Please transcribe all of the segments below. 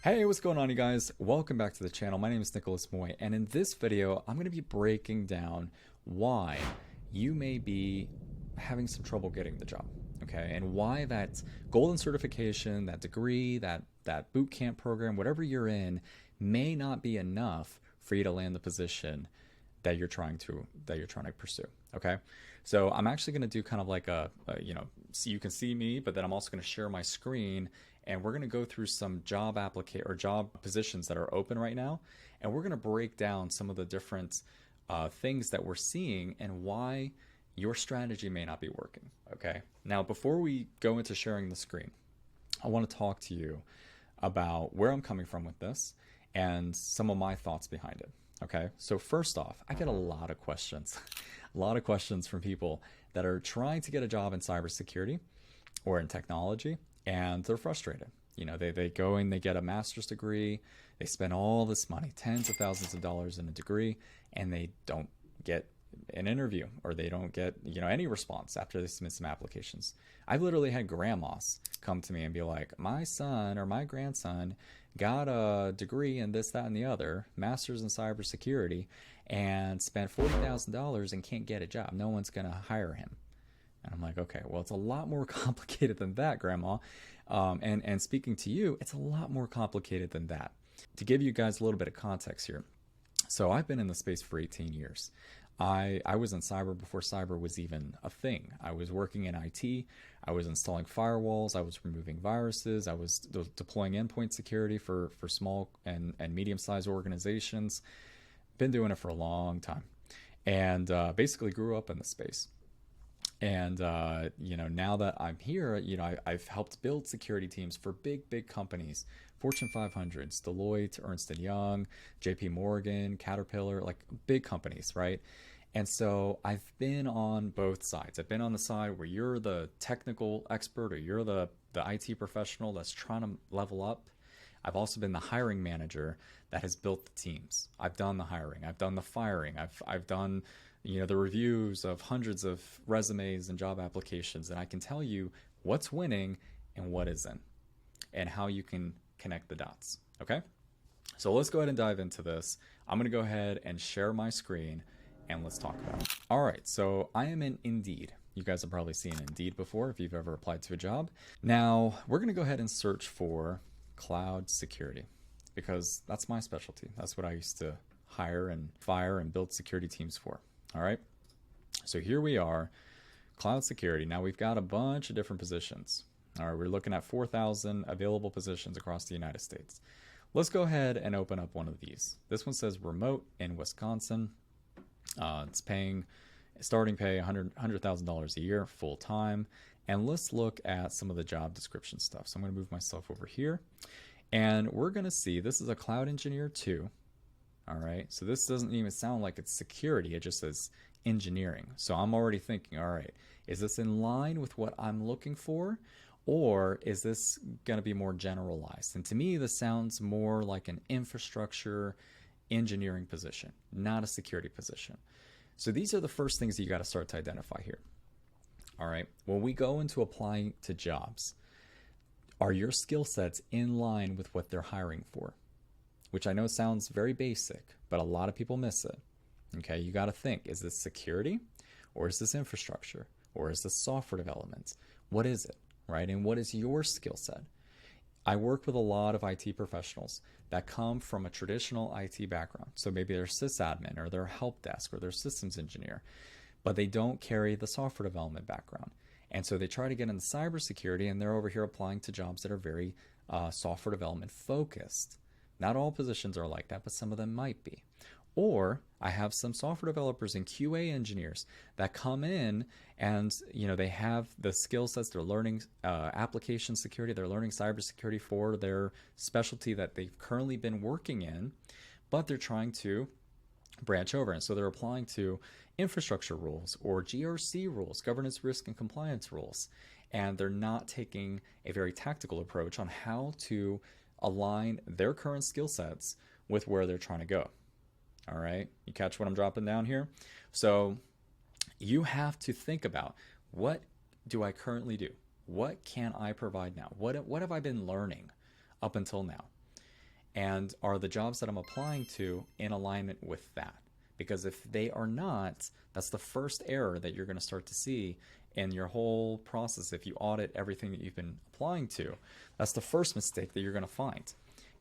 Hey, what's going on, you guys? Welcome back to the channel. My name is Nicolas Moy, and in this video, I'm going to be breaking down why you may be having some trouble getting the job, okay? And why that golden certification, that degree, that boot camp program, whatever you're in, may not be enough for you to land the position that you're trying to pursue. Okay, so I'm actually going to do kind of like so you can see me, but then I'm also going to share my screen, and we're going to go through some job positions that are open right now, and we're going to break down some of the different things that we're seeing and why your strategy may not be working. Okay, now before we go into sharing the screen, I want to talk to you about where I'm coming from with this and some of my thoughts behind it. Okay, so first off, I get a lot of questions, a lot of questions from people that are trying to get a job in cybersecurity or in technology, and they're frustrated. You know, they go and they get a master's degree, they spend all this money, tens of thousands of dollars in a degree, and they don't get an interview, or they don't get, any response after they submit some applications. I've literally had grandmas come to me and be like, my son or my grandson got a degree in this, that, and the other, master's in cybersecurity, and spent $40,000 and can't get a job. No one's going to hire him. And I'm like, okay, well, it's a lot more complicated than that, Grandma. And speaking to you, it's a lot more complicated than that. To give you guys a little bit of context here. So I've been in the space for 18 years. I was in cyber before cyber was even a thing. I was working in IT. I was installing firewalls. I was removing viruses. I was deploying endpoint security for small and medium-sized organizations. Been doing it for a long time, and basically grew up in the space. And now that I'm here, I've helped build security teams for big companies, Fortune 500s, Deloitte, Ernst & Young, JP Morgan, Caterpillar, like big companies, right? And so I've been on both sides. I've been on the side where you're the technical expert, or you're the IT professional that's trying to level up. I've also been the hiring manager that has built the teams. I've done the hiring. I've done the firing. I've done the reviews of hundreds of resumes and job applications, and I can tell you what's winning and what isn't, and how you can connect the dots. Okay, so let's go ahead and dive into this. I'm going to go ahead and share my screen, and let's talk about it. All right, so I am in Indeed. You guys have probably seen Indeed before if you've ever applied to a job. Now we're going to go ahead and search for cloud security, because that's my specialty. That's what I used to hire and fire and build security teams for. All right, so here we are, cloud security. Now we've got a bunch of different positions. All right, we're looking at 4,000 available positions across the United States. Let's go ahead and open up one of these. This one says remote in Wisconsin. It's paying, starting pay $100,000 a year, full time. And let's look at some of the job description stuff. So I'm going to move myself over here, and we're going to see this is a cloud engineer 2. All right, so this doesn't even sound like it's security, it just says engineering. So I'm already thinking, all right, is this in line with what I'm looking for, or is this going to be more generalized? And to me, this sounds more like an infrastructure engineering position, not a security position. So these are the first things that you got to start to identify here. All right, when we go into applying to jobs, are your skill sets in line with what they're hiring for? Which I know sounds very basic, but a lot of people miss it. Okay, you got to think, is this security, or is this infrastructure, or is this software development? What is it, right? And what is your skill set? I work with a lot of IT professionals that come from a traditional IT background. So maybe they're sysadmin, or they're a help desk, or they're systems engineer, but they don't carry the software development background. And so they try to get into cybersecurity, and they're over here applying to jobs that are very software development focused. Not all positions are like that, but some of them might be. Or I have some software developers and QA engineers that come in, and they have the skill sets. They're learning application security. They're learning cybersecurity for their specialty that they've currently been working in, but they're trying to branch over. And so they're applying to infrastructure rules or GRC rules, governance, risk, and compliance rules. And they're not taking a very tactical approach on how to align their current skill sets with where they're trying to go. All right, you catch what I'm dropping down here? So you have to think about, what do I currently do? What can I provide now? What have I been learning up until now? And are the jobs that I'm applying to in alignment with that? Because if they are not, that's the first error that you're going to start to see in your whole process. If you audit everything that you've been applying to, that's the first mistake that you're going to find,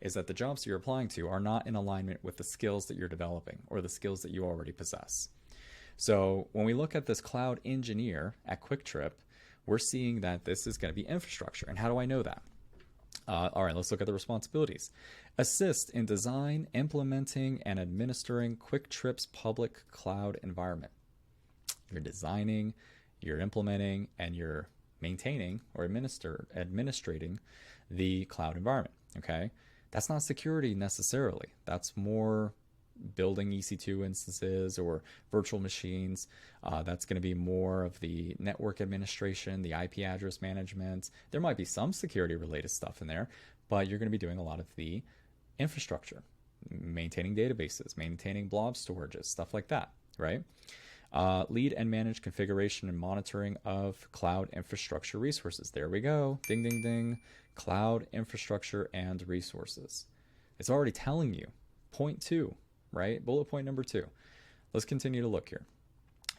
is that the jobs that you're applying to are not in alignment with the skills that you're developing or the skills that you already possess. So when we look at this cloud engineer at Quick Trip, we're seeing that this is going to be infrastructure. And how do I know that? All right, let's look at the responsibilities. Assist in design, implementing, and administering Quick Trip's public cloud environment. You're designing, you're implementing, and you're maintaining or administrating the cloud environment. Okay, that's not security necessarily. That's more building EC2 instances or virtual machines. That's going to be more of the network administration, the IP address management. There might be some security related stuff in there, but you're going to be doing a lot of the infrastructure, maintaining databases, maintaining blob storages, stuff like that, right? Lead and manage configuration and monitoring of cloud infrastructure resources. There we go. Ding, ding, ding. Cloud infrastructure and resources. It's already telling you. Point 2, right? Bullet point number 2. Let's continue to look here.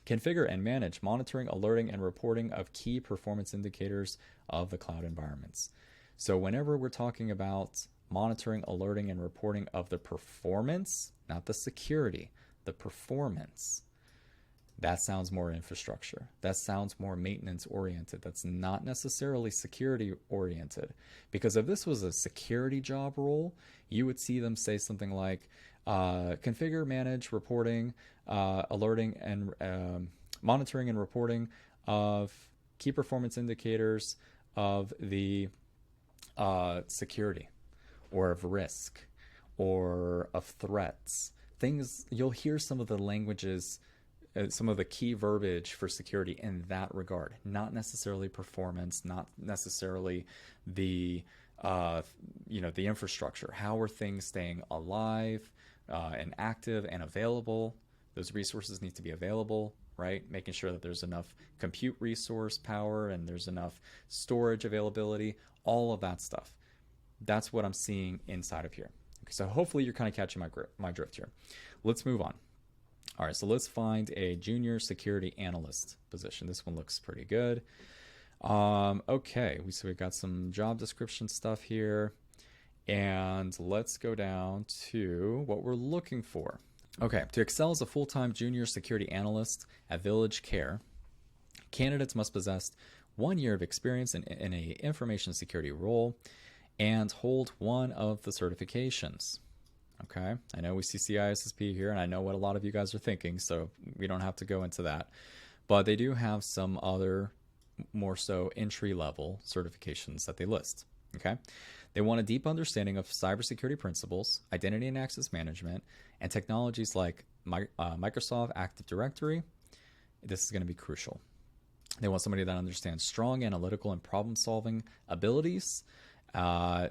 Configure and manage monitoring, alerting, and reporting of key performance indicators of the cloud environments. So whenever we're talking about monitoring, alerting, and reporting of the performance, not the security, the performance, that sounds more infrastructure. That sounds more maintenance oriented. That's not necessarily security oriented. Because if this was a security job role, you would see them say something like configure, manage, reporting, alerting, and monitoring and reporting of key performance indicators of the security or of risk or of threats. Things, you'll hear some of the languages, some of the key verbiage for security in that regard, not necessarily performance, not necessarily the the infrastructure. How are things staying alive and active and available? Those resources need to be available, right? Making sure that there's enough compute resource power and there's enough storage availability, all of that stuff. That's what I'm seeing inside of here. Okay, so hopefully you're kind of catching my drift here. Let's move on. All right, so let's find a junior security analyst position. This one looks pretty good. Okay, so we've got some job description stuff here. And let's go down to what we're looking for. Okay, to excel as a full-time junior security analyst at Village Care, candidates must possess 1 year of experience in an information security role and hold one of the certifications. Okay, I know we see CISSP here, and I know what a lot of you guys are thinking, so we don't have to go into that. But they do have some other more so entry-level certifications that they list. Okay, they want a deep understanding of cybersecurity principles, identity and access management, and technologies like Microsoft Active Directory. This is going to be crucial. They want somebody that understands strong analytical and problem-solving abilities,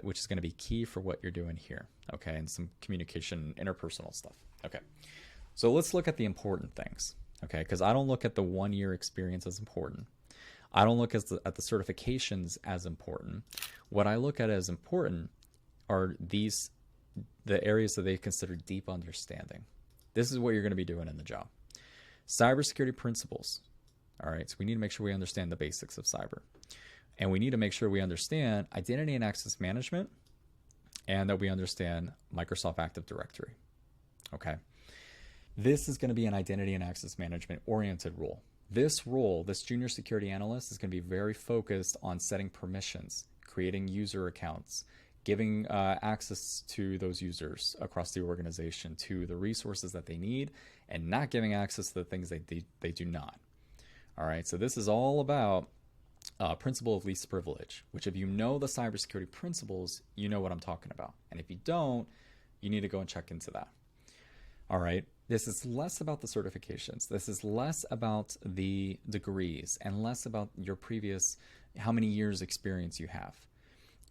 which is going to be key for what you're doing here. Okay, and some communication, interpersonal stuff. Okay, so let's look at the important things. Okay, because I don't look at the 1 year experience as important. I don't look at the certifications as important. What I look at as important are the areas that they consider deep understanding. This is what you're going to be doing in the job. Cybersecurity principles. All right, so we need to make sure we understand the basics of cyber. And we need to make sure we understand identity and access management and that we understand Microsoft Active Directory. Okay. This is going to be an identity and access management oriented role. This role, this junior security analyst, is going to be very focused on setting permissions, creating user accounts, giving access to those users across the organization to the resources that they need, and not giving access to the things they do not. All right, so this is all about principle of least privilege, which if you know the cybersecurity principles, you know what I'm talking about. And if you don't, you need to go and check into that. All right, this is less about the certifications. This is less about the degrees and less about your previous, how many years experience you have.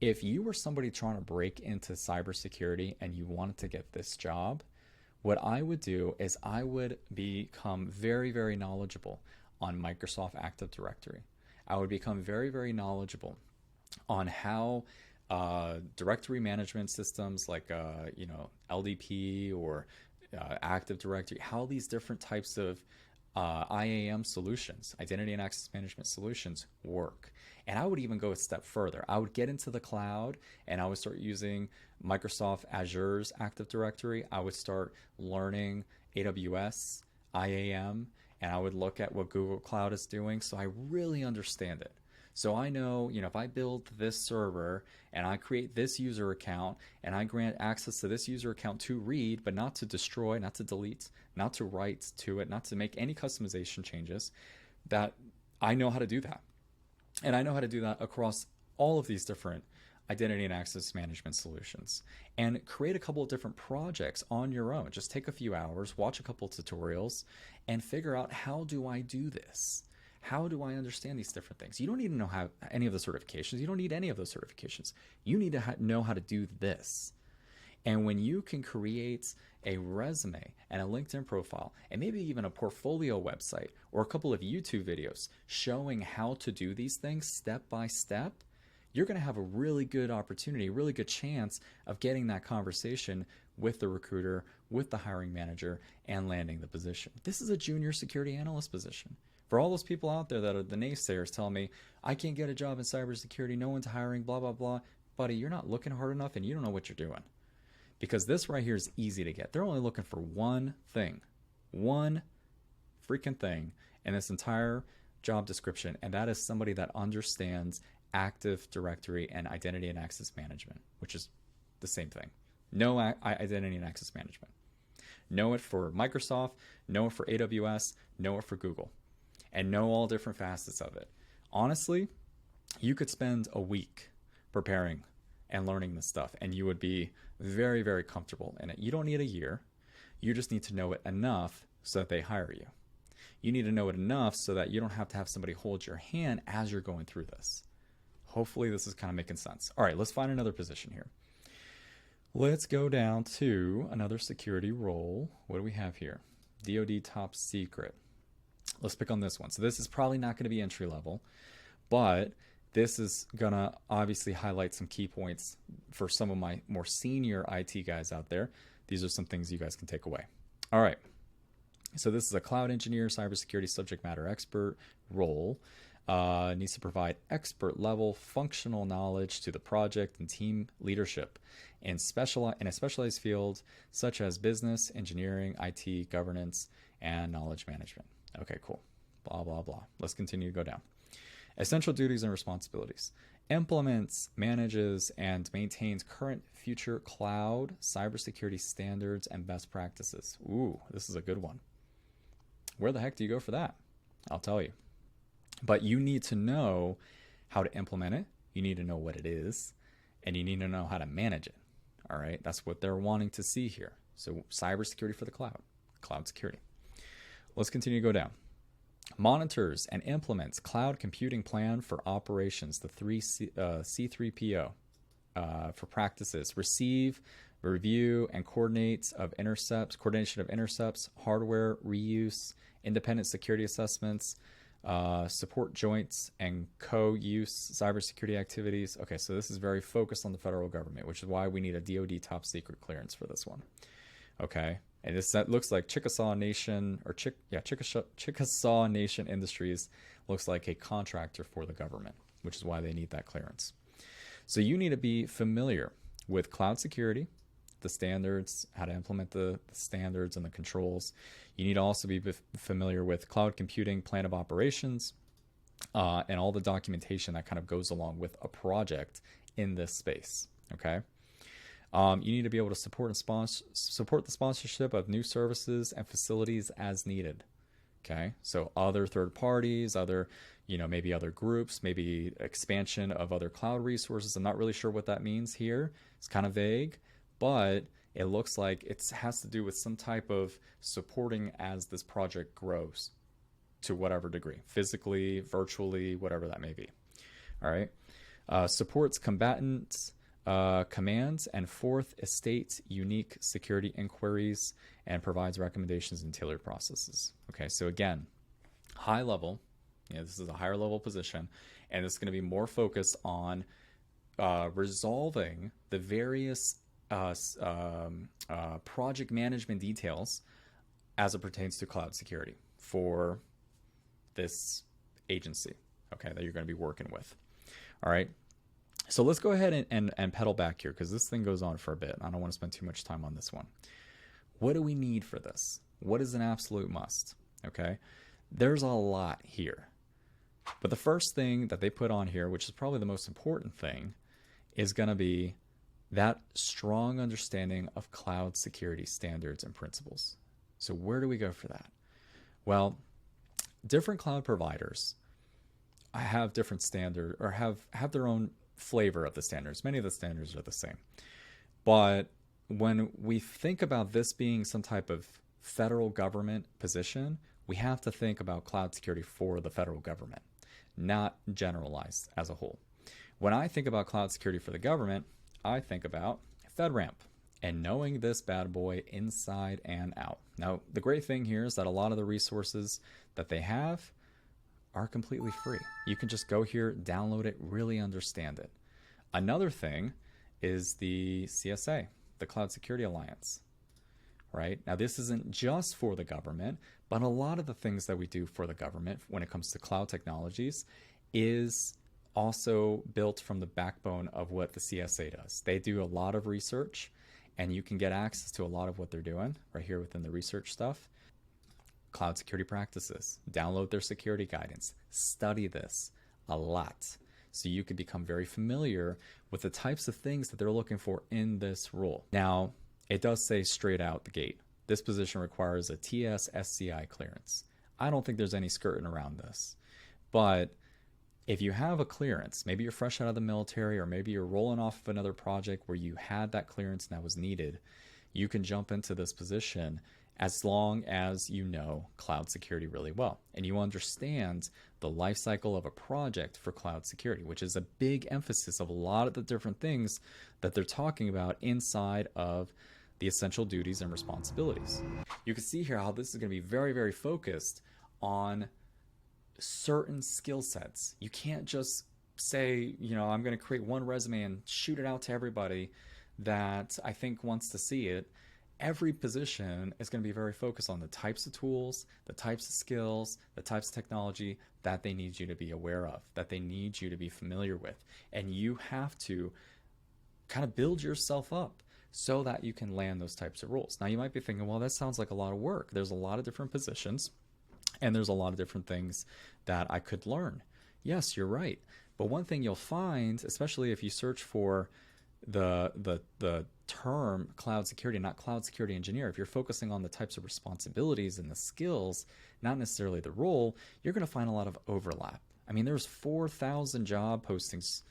If you were somebody trying to break into cybersecurity and you wanted to get this job, what I would do is I would become very, very knowledgeable on Microsoft Active Directory. I would become very, very knowledgeable on how directory management systems like LDP or Active Directory, how these different types of IAM solutions, identity and access management solutions, work. And I would even go a step further. I would get into the cloud and I would start using Microsoft Azure's Active Directory. I would start learning AWS, IAM, and I would look at what Google Cloud is doing so I really understand it. So I know, if I build this server and I create this user account and I grant access to this user account to read, but not to destroy, not to delete, not to write to it, not to make any customization changes, that I know how to do that. And I know how to do that across all of these different identity and access management solutions, and create a couple of different projects on your own. Just take a few hours, watch a couple of tutorials, and figure out, how do I do this? How do I understand these different things? You don't need to know how any of the certifications. You don't need any of those certifications. You need to know how to do this. And when you can create a resume and a LinkedIn profile and maybe even a portfolio website or a couple of YouTube videos showing how to do these things step by step, you're going to have a really good opportunity, really good chance of getting that conversation with the recruiter, with the hiring manager, and landing the position. This is a junior security analyst position. For all those people out there that are the naysayers telling me, I can't get a job in cybersecurity, no one's hiring, blah, blah, blah. Buddy, you're not looking hard enough and you don't know what you're doing. Because this right here is easy to get. They're only looking for one thing, one freaking thing in this entire job description, and that is somebody that understands Active Directory and identity and access management, which is the same thing. Know identity and access management. Know it for Microsoft, know it for AWS, know it for Google, and know all different facets of it. Honestly, you could spend a week preparing and learning this stuff, and you would be very, very comfortable in it. You don't need a year. You just need to know it enough so that they hire you. You need to know it enough so that you don't have to have somebody hold your hand as you're going through this. Hopefully this is kind of making sense. All right, let's find another position here. Let's go down to another security role. What do we have here? DoD top secret. Let's pick on this one. So this is probably not going to be entry level, but this is going to obviously highlight some key points for some of my more senior IT guys out there. These are some things you guys can take away. All right. So this is a cloud engineer, cybersecurity subject matter expert role. Needs to provide expert level functional knowledge to the project and team leadership in a specialized field such as business, engineering, IT, governance, and knowledge management. Okay, cool. Blah, blah, blah. Let's continue to go down. Essential duties and responsibilities. Implements, manages, and maintains current, future cloud, cybersecurity standards, and best practices. Ooh, this is a good one. Where the heck do you go for that? I'll tell you. But you need to know how to implement it. You need to know what it is, and you need to know how to manage it. All right, that's what they're wanting to see here. So cybersecurity for the cloud security. Let's continue to go down. Monitors and implements cloud computing plan for operations, the C3PO for practices. Receive, review, and coordination of intercepts, hardware reuse, independent security assessments, support joints and co-use cybersecurity activities. Okay, so this is very focused on the federal government, which is why we need a DoD top secret clearance for this one. Okay, and that looks like Chickasaw Nation Chickasaw Nation Industries looks like a contractor for the government, which is why they need that clearance. So you need to be familiar with cloud security, the standards, how to implement the standards and the controls. You need to also be familiar with cloud computing, plan of operations, and all the documentation that kind of goes along with a project in this space. Okay. You need to be able to support the sponsorship of new services and facilities as needed. Okay. So other third parties, maybe other groups, maybe expansion of other cloud resources. I'm not really sure what that means here. It's kind of vague, but it looks like it has to do with some type of supporting as this project grows to whatever degree, physically, virtually, whatever that may be. All right. Supports combatants, commands, and Fourth Estate unique security inquiries, and provides recommendations and tailored processes. Okay, so again, high level. This is a higher level position, and it's going to be more focused on resolving the various project management details as it pertains to cloud security for this agency, okay, that you're going to be working with. All right. So let's go ahead and pedal back here because this thing goes on for a bit. I don't want to spend too much time on this one. What do we need for this? What is an absolute must? Okay. There's a lot here. But the first thing that they put on here, which is probably the most important thing, is going to be that strong understanding of cloud security standards and principles. So where do we go for that? Well, different cloud providers have different standard or have their own flavor of the standards. Many of the standards are the same. But when we think about this being some type of federal government position, we have to think about cloud security for the federal government, not generalized as a whole. When I think about cloud security for the government, I think about FedRAMP and knowing this bad boy inside and out. Now, the great thing here is that a lot of the resources that they have are completely free. You can just go here, download it, really understand it. Another thing is the CSA, the Cloud Security Alliance, right? Now, this isn't just for the government, but a lot of the things that we do for the government when it comes to cloud technologies is also built from the backbone of what the CSA does. They do a lot of research, and you can get access to a lot of what they're doing right here within the research stuff. Cloud security practices, download their security guidance, study this a lot so you can become very familiar with the types of things that they're looking for in this role. Now, it does say straight out the gate, this position requires a TS/SCI clearance. I don't think there's any skirting around this, but if you have a clearance, maybe you're fresh out of the military or maybe you're rolling off of another project where you had that clearance and that was needed, you can jump into this position as long as you know cloud security really well and you understand the life cycle of a project for cloud security, which is a big emphasis of a lot of the different things that they're talking about inside of the essential duties and responsibilities. You can see here how this is going to be very, very focused on certain skill sets. You can't just say, you know, I'm going to create one resume and shoot it out to everybody that I think wants to see it. Every position is going to be very focused on the types of tools, the types of skills, the types of technology that they need you to be aware of, that they need you to be familiar with. And you have to kind of build yourself up so that you can land those types of roles. Now, you might be thinking, well, that sounds like a lot of work. There's a lot of different positions and there's a lot of different things that I could learn. Yes, you're right. But one thing you'll find, especially if you search for the term cloud security, not cloud security engineer, if you're focusing on the types of responsibilities and the skills, not necessarily the role, you're going to find a lot of overlap. I mean, there's 4,000 job postings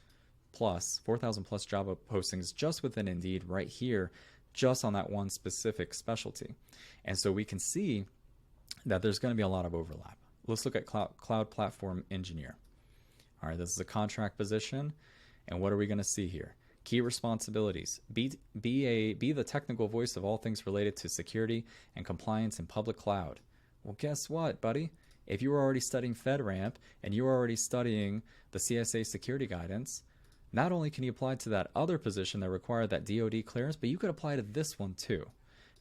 plus, 4,000 plus job postings just within Indeed right here, just on that one specific specialty. And so we can see that there's going to be a lot of overlap. Let's look at cloud platform engineer. All right, this is a contract position. And what are we going to see here? Key responsibilities. Be the technical voice of all things related to security and compliance in public cloud. Well, guess what, buddy? If you were already studying FedRAMP and you were already studying the CSA security guidance, not only can you apply to that other position that required that DoD clearance, but you could apply to this one too,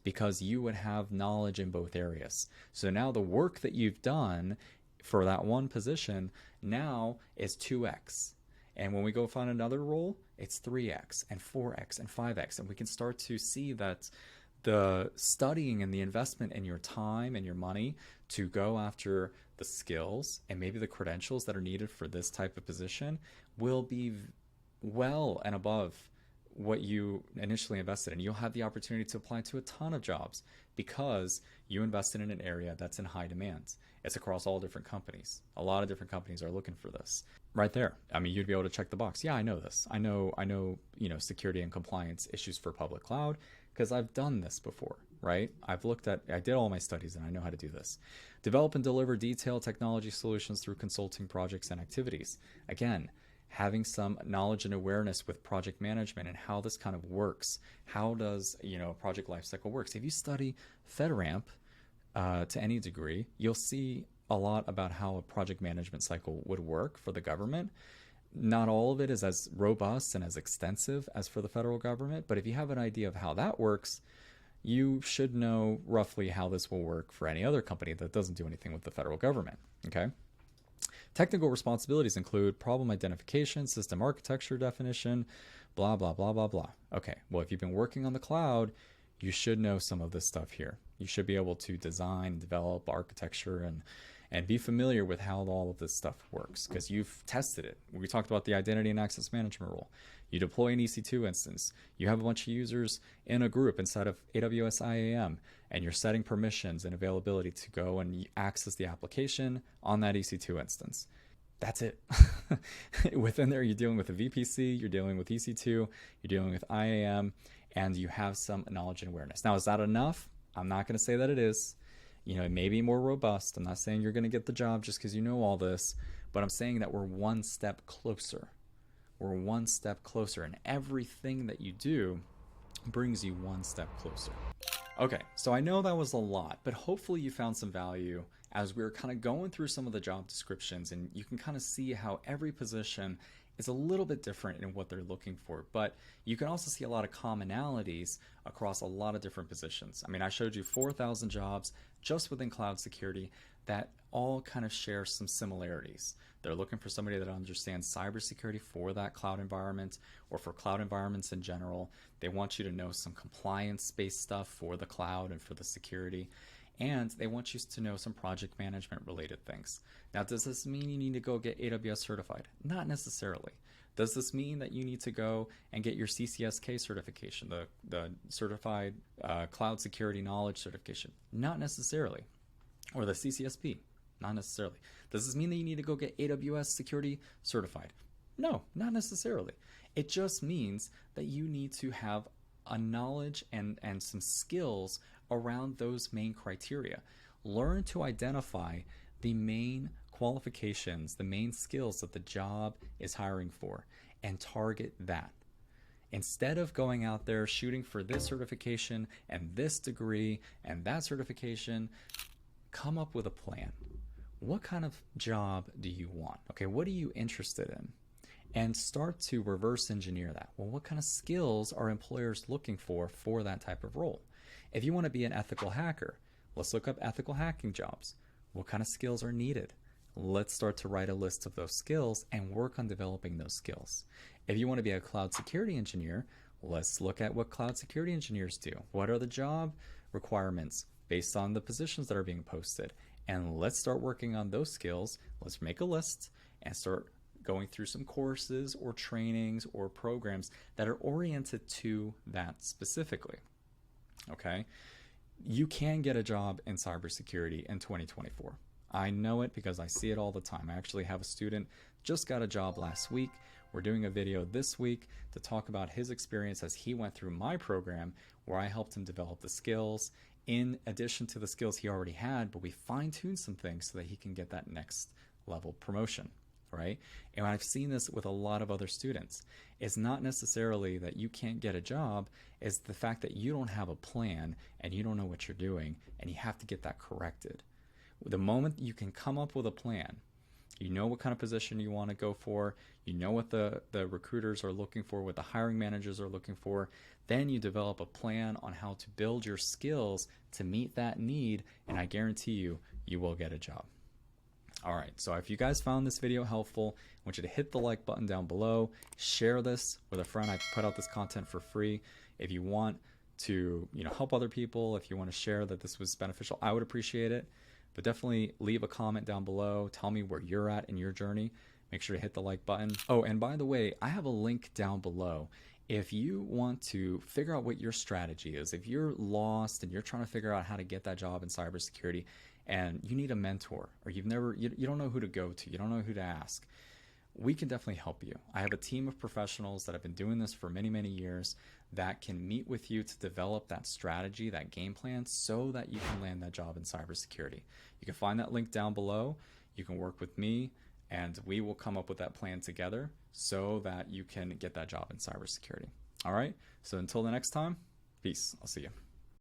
because you would have knowledge in both areas. So now the work that you've done for that one position now is 2x. And when we go find another role, it's 3x and 4x and 5x. And we can start to see that the studying and the investment in your time and your money to go after the skills and maybe the credentials that are needed for this type of position will be well and above what you initially invested in. You'll have the opportunity to apply to a ton of jobs because you invested in an area that's in high demand. It's across all different companies. A lot of different companies are looking for this. Right there. I mean, you'd be able to check the box. Yeah, I know this. I know, security and compliance issues for public cloud because I've done this before, right? I did all my studies and I know how to do this. Develop and deliver detailed technology solutions through consulting projects and activities. Again, having some knowledge and awareness with project management and how this kind of works. How does, project lifecycle works? If you study FedRAMP to any degree, you'll see a lot about how a project management cycle would work for the government. Not all of it is as robust and as extensive as for the federal government, but if you have an idea of how that works, you should know roughly how this will work for any other company that doesn't do anything with the federal government. Okay. Technical responsibilities include problem identification, system architecture definition, blah, blah, blah, blah, blah. Okay, well, if you've been working on the cloud, you should know some of this stuff here. You should be able to design, develop architecture, and be familiar with how all of this stuff works because you've tested it. We talked about the identity and access management rule. You deploy an EC2 instance. You have a bunch of users in a group inside of AWS IAM, and you're setting permissions and availability to go and access the application on that EC2 instance. That's it. Within there, you're dealing with a VPC, you're dealing with EC2, you're dealing with IAM, and you have some knowledge and awareness. Now, is that enough? I'm not going to say that it is. You know, it may be more robust. I'm not saying you're going to get the job just because you know all this, but I'm saying that we're one step closer. We're one step closer, and everything that you do brings you one step closer. Okay, so I know that was a lot, but hopefully you found some value as we were kind of going through some of the job descriptions, and you can kind of see how every position is a little bit different in what they're looking for, but you can also see a lot of commonalities across a lot of different positions. I mean, I showed you 4,000 jobs just within cloud security that all kind of share some similarities. They're looking for somebody that understands cybersecurity for that cloud environment or for cloud environments in general. They want you to know some compliance-based stuff for the cloud and for the security. And they want you to know some project management related things. Now, does this mean you need to go get AWS certified? Not necessarily. Does this mean that you need to go and get your CCSK certification, the Certified Cloud Security Knowledge certification? Not necessarily. Or the CCSP? Not necessarily. Does this mean that you need to go get AWS security certified? No, not necessarily. It just means that you need to have a knowledge and some skills around those main criteria. Learn to identify the main qualifications, the main skills that the job is hiring for, and target that. Instead of going out there shooting for this certification and this degree and that certification, come up with a plan. What kind of job do you want? Okay, what are you interested in? And start to reverse engineer that. Well, what kind of skills are employers looking for that type of role? If you want to be an ethical hacker, let's look up ethical hacking jobs. What kind of skills are needed? Let's start to write a list of those skills and work on developing those skills. If you want to be a cloud security engineer, let's look at what cloud security engineers do. What are the job requirements based on the positions that are being posted? And let's start working on those skills. Let's make a list and start going through some courses or trainings or programs that are oriented to that specifically. Okay? You can get a job in cybersecurity in 2024. I know it because I see it all the time. I actually have a student just got a job last week. We're doing a video this week to talk about his experience as he went through my program where I helped him develop the skills in addition to the skills he already had, but we fine-tuned some things so that he can get that next level promotion. Right? And I've seen this with a lot of other students. It's not necessarily that you can't get a job, it's the fact that you don't have a plan and you don't know what you're doing and you have to get that corrected. The moment you can come up with a plan, you know what kind of position you want to go for, you know what the recruiters are looking for, what the hiring managers are looking for, then you develop a plan on how to build your skills to meet that need, and I guarantee you, you will get a job. All right, so if you guys found this video helpful, I want you to hit the like button down below, share this with a friend. I put out this content for free. If you want to, help other people, if you want to share that this was beneficial, I would appreciate it. But definitely leave a comment down below. Tell me where you're at in your journey. Make sure to hit the like button. Oh, and by the way, I have a link down below. If you want to figure out what your strategy is, if you're lost and you're trying to figure out how to get that job in cybersecurity, and you need a mentor, or you don't know who to go to, you don't know who to ask, we can definitely help you. I have a team of professionals that have been doing this for many, many years that can meet with you to develop that strategy, that game plan, so that you can land that job in cybersecurity. You can find that link down below. You can work with me, and we will come up with that plan together so that you can get that job in cybersecurity. All right, so until the next time, peace. I'll see you.